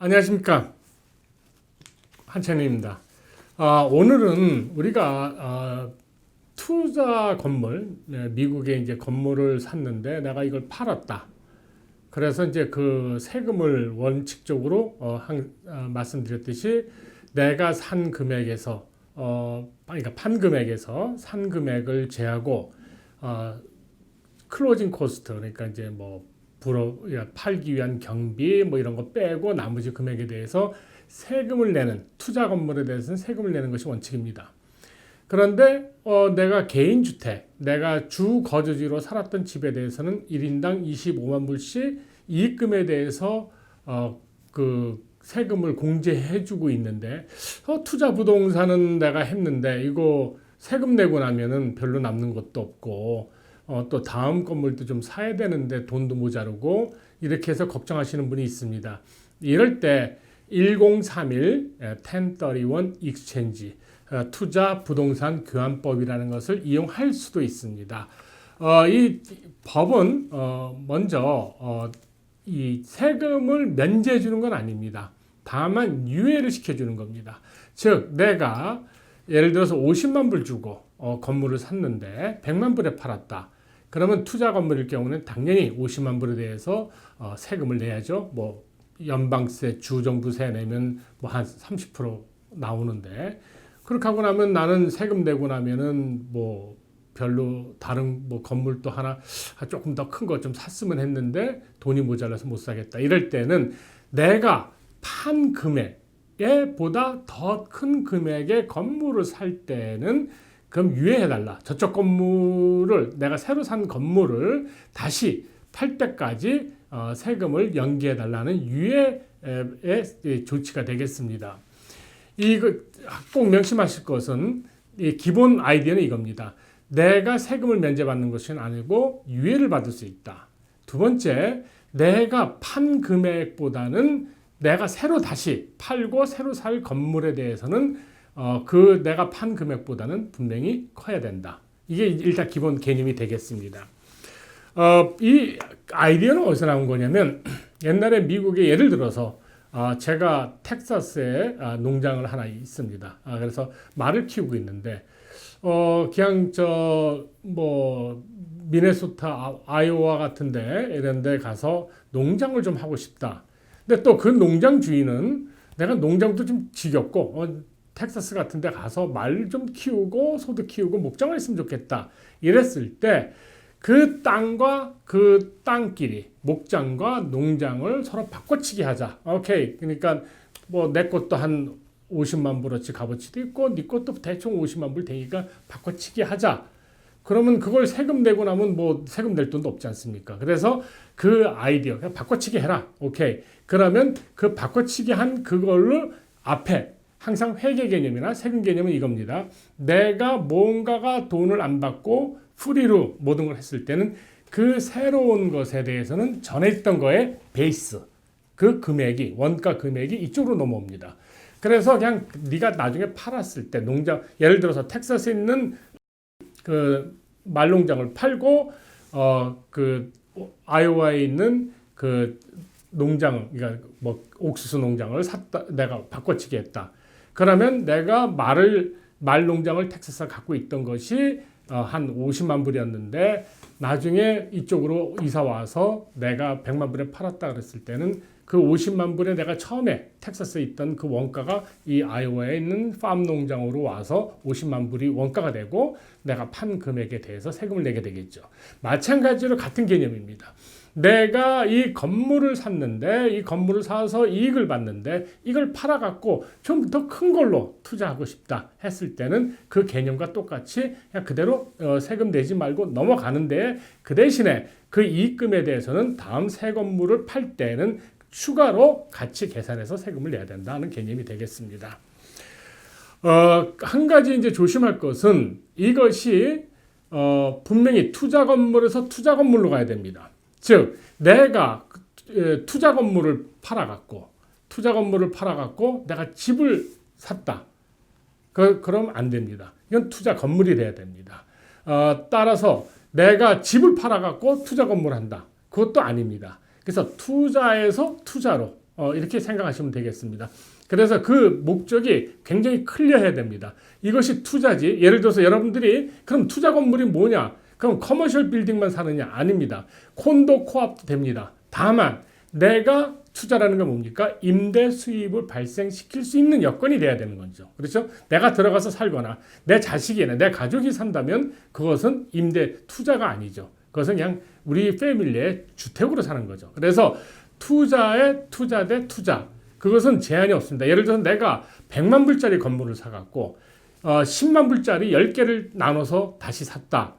안녕하십니까, 한찬입니다. 오늘은 우리가 투자 건물, 미국에 이제 건물을 샀는데 내가 이걸 팔았다. 그래서 이제 그 세금을 원칙적으로 말씀드렸듯이 내가 산 금액에서 그러니까 판 금액에서 산 금액을 제하고 클로징 코스트, 그러니까 이제 뭐 팔기 위한 경비 뭐 이런 거 빼고 나머지 금액에 대해서 세금을 내는, 투자 건물에 대해서는 세금을 내는 것이 원칙입니다. 그런데 내가 개인주택, 내가 주 거주지로 살았던 집에 대해서는 1인당 25만 불씩 이익금에 대해서 그 세금을 공제해주고 있는데, 투자 부동산은 내가 했는데 이거 세금 내고 나면은 별로 남는 것도 없고, 또 다음 건물도 좀 사야 되는데 돈도 모자르고, 이렇게 해서 걱정하시는 분이 있습니다. 이럴 때 1031 1031 익스체인지 투자 부동산 교환법이라는 것을 이용할 수도 있습니다. 이 법은 먼저 이 세금을 면제해 주는 건 아닙니다. 다만 유예를 시켜주는 겁니다. 즉 내가 예를 들어서 50만 불 주고 건물을 샀는데 100만 불에 팔았다. 그러면 투자 건물일 경우는 당연히 50만 불에 대해서 세금을 내야죠. 뭐 연방세, 주정부세 내면 뭐 한 30% 나오는데, 그렇게 하고 나면 나는 세금 내고 나면은 뭐 별로 다른 뭐 건물도 하나 조금 더 큰 거 좀 샀으면 했는데 돈이 모자라서 못 사겠다. 이럴 때는 내가 판 금액에 보다 더 큰 금액의 건물을 살 때는 그럼 유예해달라. 저쪽 건물을, 내가 새로 산 건물을 다시 팔 때까지 세금을 연기해달라는 유예의 조치가 되겠습니다. 이거 꼭 명심하실 것은, 이 기본 아이디어는 이겁니다. 내가 세금을 면제받는 것은 아니고 유예를 받을 수 있다. 두 번째, 내가 판 금액보다는 내가 새로 다시 팔고 새로 살 건물에 대해서는 그 내가 판 금액보다는 분명히 커야 된다. 이게 일단 기본 개념이 되겠습니다. 이 아이디어는 어디서 나온 거냐면, 옛날에 미국에 예를 들어서 제가 텍사스에 농장을 하나 있습니다. 그래서 말을 키우고 있는데 그냥 뭐 미네소타, 아이오와 같은데 이런 데 가서 농장을 좀 하고 싶다. 근데 또 그 농장 주인은 내가 농장도 좀 지겹고 텍사스 같은 데 가서 말 좀 키우고 소도 키우고 목장을 했으면 좋겠다. 이랬을 때 그 땅과 그 땅끼리, 목장과 농장을 서로 바꿔치기 하자. 오케이. 그러니까 뭐 내 것도 한 50만 불어치 값어치도 있고 네 것도 대충 50만 불 되니까 바꿔치기 하자. 그러면 그걸 세금 내고 나면 뭐 세금 낼 돈도 없지 않습니까? 그래서 그 아이디어, 그냥 바꿔치기 해라. 오케이. 그러면 그 바꿔치기 한 그걸로 앞에 항상 회계 개념이나 세금 개념은 이겁니다. 내가 뭔가가 돈을 안 받고 프리로 모든 걸 했을 때는 그 새로운 것에 대해서는 전에 있던 거의 베이스, 그 금액이, 원가 금액이 이쪽으로 넘어옵니다. 그래서 그냥 네가 나중에 팔았을 때 농장, 예를 들어서 텍사스에 있는 그 말농장을 팔고 그 아이오와에 있는 그 농장, 그러니까 뭐 옥수수 농장을 샀다, 내가 바꿔치기 했다. 그러면 내가 말 농장을 텍사스에 갖고 있던 것이 한 50만 불이었는데 나중에 이쪽으로 이사 와서 내가 100만 불에 팔았다 그랬을 때는 그 50만 불에 내가 처음에 텍사스에 있던 그 원가가 이 아이오와에 있는 팜 농장으로 와서 50만 불이 원가가 되고 내가 판 금액에 대해서 세금을 내게 되겠죠. 마찬가지로 같은 개념입니다. 내가 이 건물을 샀는데, 이 건물을 사서 이익을 받는데 이걸 팔아갖고 좀 더 큰 걸로 투자하고 싶다 했을 때는 그 개념과 똑같이 그냥 그대로 세금 내지 말고 넘어가는데, 그 대신에 그 이익금에 대해서는 다음 새 건물을 팔 때는 추가로 같이 계산해서 세금을 내야 된다는 개념이 되겠습니다. 한 가지 이제 조심할 것은, 이것이 분명히 투자 건물에서 투자 건물로 가야 됩니다. 즉 내가 투자 건물을 팔아갖고 내가 집을 샀다. 그럼 안 됩니다. 이건 투자 건물이 돼야 됩니다. 따라서 내가 집을 팔아갖고 투자 건물 한다. 그것도 아닙니다. 그래서 투자에서 투자로 이렇게 생각하시면 되겠습니다. 그래서 그 목적이 굉장히 클리어해야 됩니다. 이것이 투자지. 예를 들어서 여러분들이 그럼 투자 건물이 뭐냐? 그럼 커머셜 빌딩만 사느냐? 아닙니다. 콘도 코앞도 됩니다. 다만 내가 투자라는 건 뭡니까? 임대 수입을 발생시킬 수 있는 여건이 돼야 되는 거죠. 그렇죠? 내가 들어가서 살거나 내 자식이나 내 가족이 산다면 그것은 임대 투자가 아니죠. 그것은 그냥 우리 패밀리의 주택으로 사는 거죠. 그래서 투자에 투자 대 투자. 그것은 제한이 없습니다. 예를 들어서 내가 100만 불짜리 건물을 사갖고 10만 불짜리 10개를 나눠서 다시 샀다.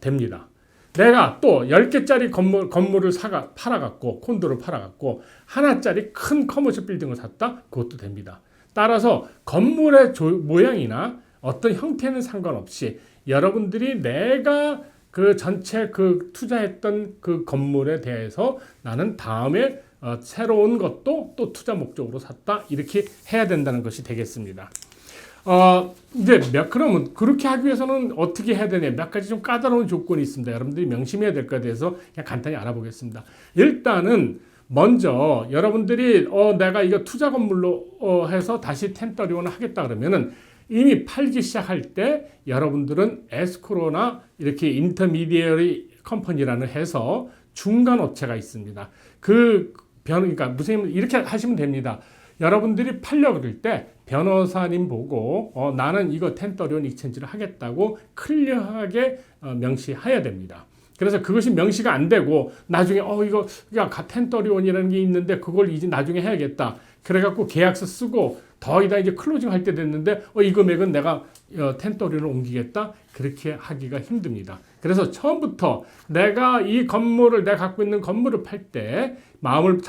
됩니다. 내가 또 10개짜리 건물을 팔아갖고 콘도를 팔아갖고 하나짜리 큰 커머셜 빌딩을 샀다. 그것도 됩니다. 따라서 건물의 모양이나 어떤 형태는 상관없이 여러분들이 내가 그 전체 그 투자했던 그 건물에 대해서 나는 다음에 새로운 것도 또 투자 목적으로 샀다. 이렇게 해야 된다는 것이 되겠습니다. 이제 그러면 그렇게 하기 위해서는 어떻게 해야 되냐? 몇 가지 좀 까다로운 조건이 있습니다. 여러분들이 명심해야 될 것에 대해서 그냥 간단히 알아보겠습니다. 일단은 먼저 여러분들이 내가 이거 투자 건물로 해서 다시 1031을 하겠다 그러면은 이미 팔기 시작할 때 여러분들은 에스크로나 이렇게 인터미디어리 컴퍼니라는 해서 중간 업체가 있습니다. 그러니까 무슨 이렇게 하시면 됩니다. 여러분들이 팔려고 그럴 때 변호사님 보고 나는 이거 1031 익스체인지를 하겠다고 클리어하게 명시해야 됩니다. 그래서 그것이 명시가 안 되고 나중에 이거 1031이라는 게 있는데 그걸 이제 나중에 해야겠다. 그래갖고 계약서 쓰고 더 이상 이제 클로징 할 때 됐는데 이 금액은 내가 1031을 옮기겠다. 그렇게 하기가 힘듭니다. 그래서 처음부터 내가 내가 갖고 있는 건물을 팔 때 마음을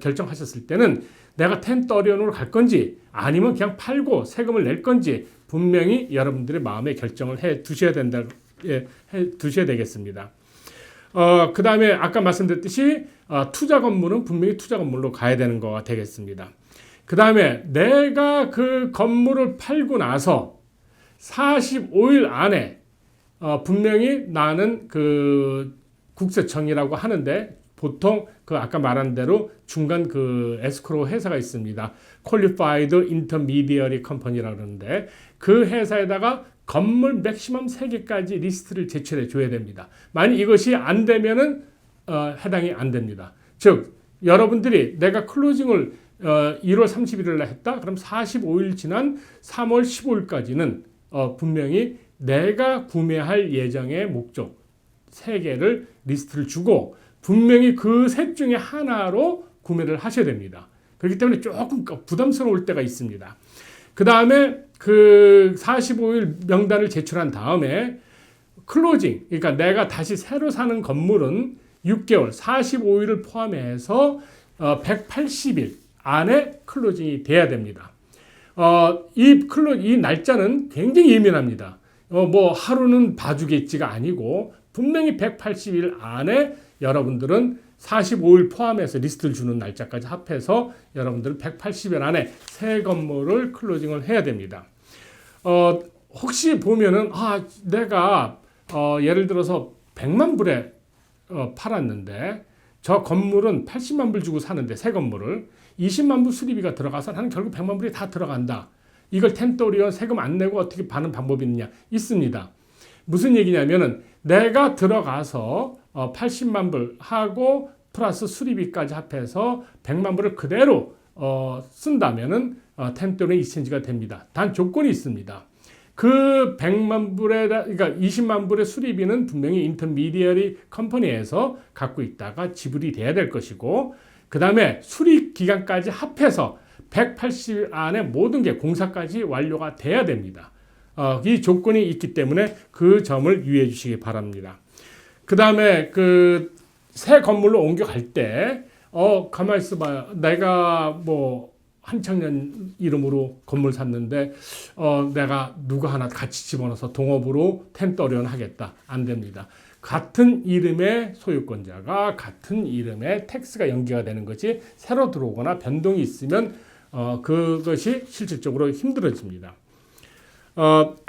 결정하셨을 때는 내가 1031으로 갈 건지 아니면 그냥 팔고 세금을 낼 건지 분명히 여러분들의 마음에 결정을 해 두셔야 되겠습니다. 그 다음에 아까 말씀드렸듯이 투자 건물은 분명히 투자 건물로 가야 되는 거가 되겠습니다. 그 다음에 내가 그 건물을 팔고 나서 45일 안에 분명히 나는 그 국세청이라고 하는데 보통 그 아까 말한 대로 중간 그 에스크로 회사가 있습니다. Qualified Intermediary Company라고 그러는데 그 회사에다가 건물 맥시멈 3개까지 리스트를 제출해 줘야 됩니다. 만약 이것이 안 되면은 해당이 안 됩니다. 즉 여러분들이 내가 클로징을 1월 31일 날 했다. 그럼 45일 지난 3월 15일까지는 분명히 내가 구매할 예정의 목적 3개를 리스트를 주고 분명히 그 셋 중에 하나로 구매를 하셔야 됩니다. 그렇기 때문에 조금 부담스러울 때가 있습니다. 그 다음에 그 45일 명단을 제출한 다음에 클로징, 그러니까 내가 다시 새로 사는 건물은 6개월, 45일을 포함해서 180일 안에 클로징이 돼야 됩니다. 이 날짜는 굉장히 예민합니다. 하루는 봐주겠지가 아니고 분명히 180일 안에 여러분들은 45일 포함해서 리스트를 주는 날짜까지 합해서 여러분들은 180일 안에 새 건물을 클로징을 해야 됩니다. 혹시 보면은 내가 예를 들어서 100만 불에 팔았는데 저 건물은 80만 불 주고 사는데 새 건물을 20만 불 수리비가 들어가서 나는 결국 100만 불이 다 들어간다. 이걸 1031 세금 안 내고 어떻게 파는 방법이 있느냐? 있습니다. 무슨 얘기냐면은 내가 들어가서 80만 불 하고 플러스 수리비까지 합해서 100만 불을 그대로 쓴다면은 1031 익스체인지가 됩니다. 단 조건이 있습니다. 그 100만 불에 그러니까 20만 불의 수리비는 분명히 인터미디어리 컴퍼니에서 갖고 있다가 지불이 돼야 될 것이고 그 다음에 수리 기간까지 합해서 180일 안에 모든 게 공사까지 완료가 돼야 됩니다. 이 조건이 있기 때문에 그 점을 유의해 주시기 바랍니다. 그 다음에 그 새 건물로 옮겨갈 때 가만히 있어봐요. 내가 한청년 이름으로 건물 샀는데 내가 누가 하나 같이 집어넣어서 동업으로 1031 하겠다. 안 됩니다. 같은 이름의 소유권자가 같은 이름의 텍스가 연계가 되는 것이 새로 들어오거나 변동이 있으면 그것이 실질적으로 힘들어집니다.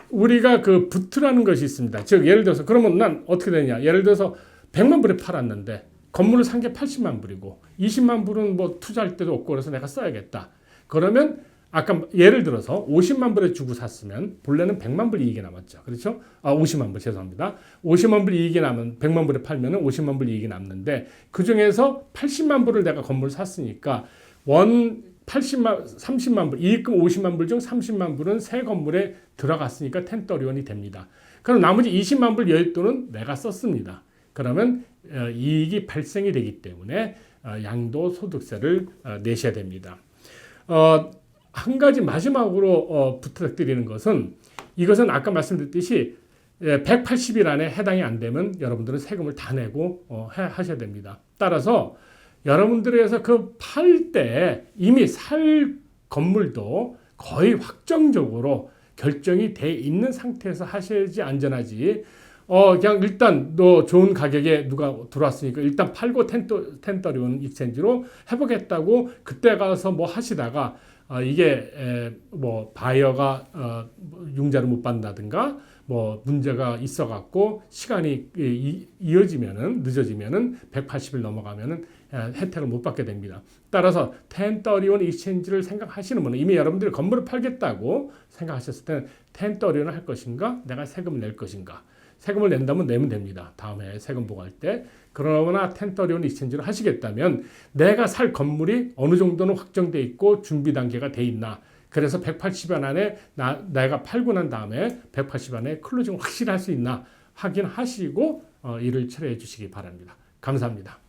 우리가 그 부트라는 것이 있습니다. 즉 예를 들어서 그러면 난 어떻게 되냐? 예를 들어서 100만 불에 팔았는데 건물을 산 게 80만 불이고 20만 불은 뭐 투자할 데도 없고 그래서 내가 써야겠다. 그러면 아까 예를 들어서 50만 불에 주고 샀으면 본래는 100만 불 이익이 남았죠. 그렇죠? 50만 불 죄송합니다. 50만 불 이익이 남은 100만 불에 팔면은 50만 불 이익이 남는데 그 중에서 80만 불을 내가 건물을 샀으니까 30만 불 이익금 50만 불 중 30만 불은 새 건물에 들어갔으니까 1031이 됩니다. 그럼 나머지 20만 불 여윳돈은 내가 썼습니다. 그러면 이익이 발생이 되기 때문에 양도소득세를 내셔야 됩니다. 한 가지 마지막으로 부탁드리는 것은 이것은 아까 말씀드렸듯이 180일 안에 해당이 안 되면 여러분들은 세금을 다 내고 하셔야 됩니다. 따라서 여러분들에서 그 팔 때 이미 살 건물도 거의 확정적으로 결정이 돼 있는 상태에서 하셔야지 안전하지. 그냥 일단 너 좋은 가격에 누가 들어왔으니까 일단 팔고 1031 익스체인지로 해보겠다고 그때 가서 뭐 하시다가 이게 뭐 바이어가 융자를 못 받는다든가 뭐 문제가 있어 갖고 시간이 이어지면은 늦어지면은 180일 넘어가면은 혜택을 못 받게 됩니다. 따라서 1031 익스체인지를 생각하시는 분은 이미 여러분들이 건물을 팔겠다고 생각하셨을 때는 1031을 할 것인가 내가 세금을 낼 것인가 세금을 낸다면 내면 됩니다. 다음에 세금 보고할 때. 그러나 1031 익스체인지를 하시겠다면 내가 살 건물이 어느 정도는 확정돼 있고 준비 단계가 돼 있나. 그래서 180일 안에 내가 팔고 난 다음에 180일 안에 클로징 확실히 할 수 있나 확인하시고 일을 처리해 주시기 바랍니다. 감사합니다.